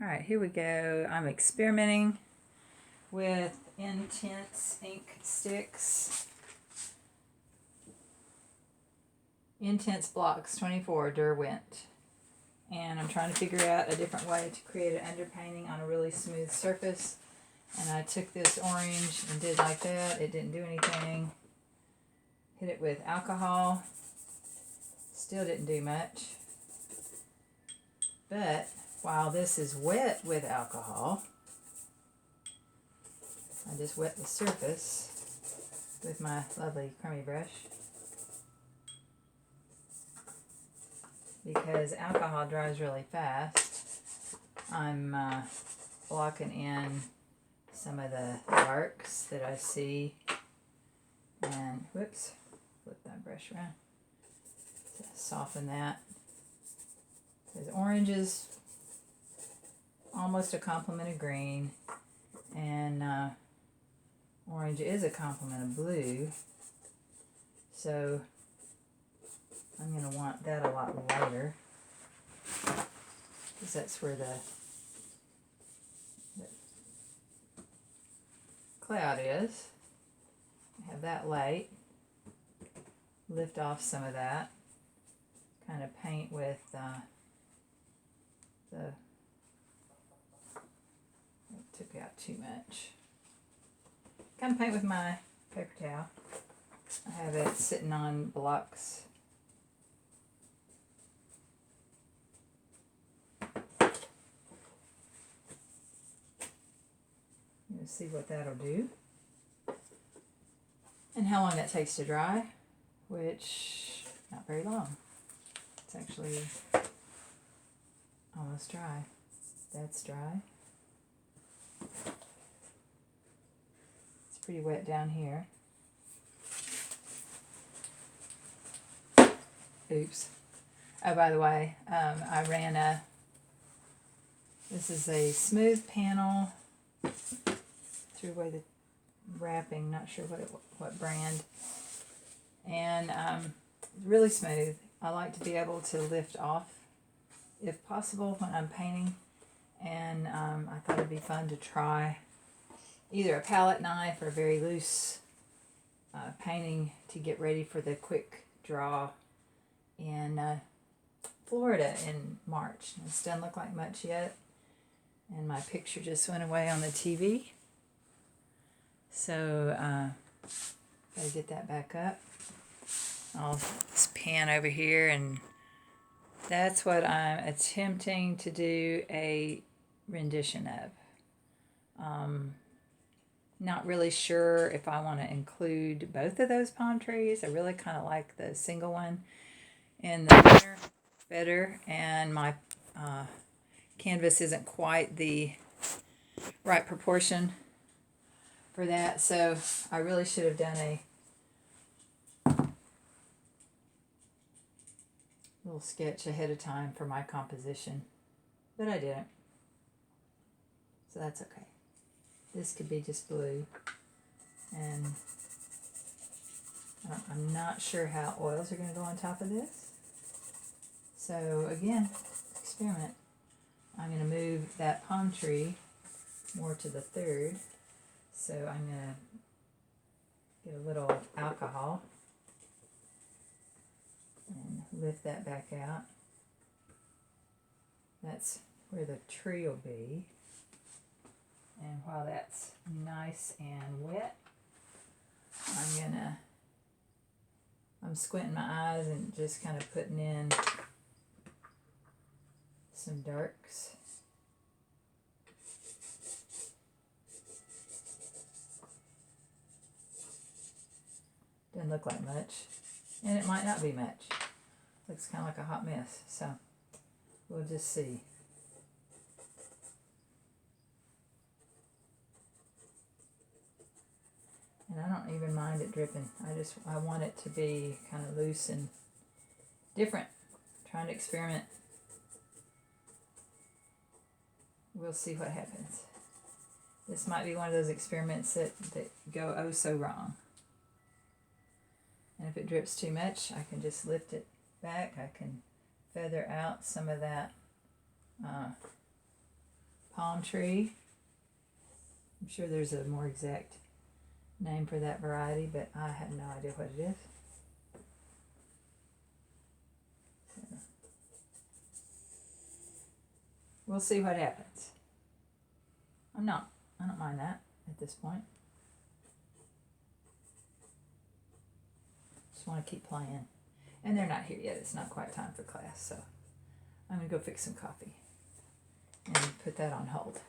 All right, here we go. I'm experimenting with Intense ink sticks. Intense Blocks 24 Derwent. And I'm trying to figure out a different way to create an underpainting on a really smooth surface. And I took this orange and did like that. It didn't do anything. Hit it with alcohol. Still didn't do much. But while this is wet with alcohol, I just wet the surface with my lovely crummy brush. Because alcohol dries really fast, I'm blocking in some of the darks that I see. And whoops, flip that brush around to soften that. Because orange is almost a complement of green, and orange is a complement of blue. So I'm going to want that a lot lighter, because that's where the cloud is. Have that light. Lift off some of that. Kind of paint with it took out too much. Kind of paint with my paper towel. I have it sitting on blocks. You'll see what that'll do. And how long that takes to dry, which not very long. It's actually almost dry. That's dry. It's pretty wet down here. Oops. Oh, by the way, I ran this is a smooth panel. Threw away the wrapping, not sure what brand. And really smooth. I like to be able to lift off, if possible, when I'm painting. And I thought it'd be fun to try either a palette knife or a very loose painting to get ready for the quick draw in Florida in March. It doesn't look like much yet, and my picture just went away on the TV. So gotta get that back up. I'll just pan over here, and that's what I'm attempting to do a rendition of. Not really sure if I want to include both of those palm trees. I really kind of like the single one in the center better, and my canvas isn't quite the right proportion for that, so I really should have done a little sketch ahead of time for my composition, but I didn't, so that's okay. This could be just blue, and I'm not sure how oils are going to go on top of this. So again, experiment. I'm going to move that palm tree more to the third. So I'm going to get a little alcohol and lift that back out. That's where the tree will be. And while that's nice and wet, I'm squinting my eyes and just kind of putting in some darks. Doesn't look like much, and it might not be much. Looks kind of like a hot mess, so we'll just see. And I don't even mind it dripping. I want it to be kind of loose and different. I'm trying to experiment. We'll see what happens. This might be one of those experiments that go oh so wrong. And if it drips too much, I can just lift it back. I can feather out some of that palm tree. I'm sure there's a more exact name for that variety, but I have no idea what it is. So, we'll see what happens. I don't mind that at this point. Just want to keep playing. And they're not here yet. It's not quite time for class, so I'm going to go fix some coffee and put that on hold.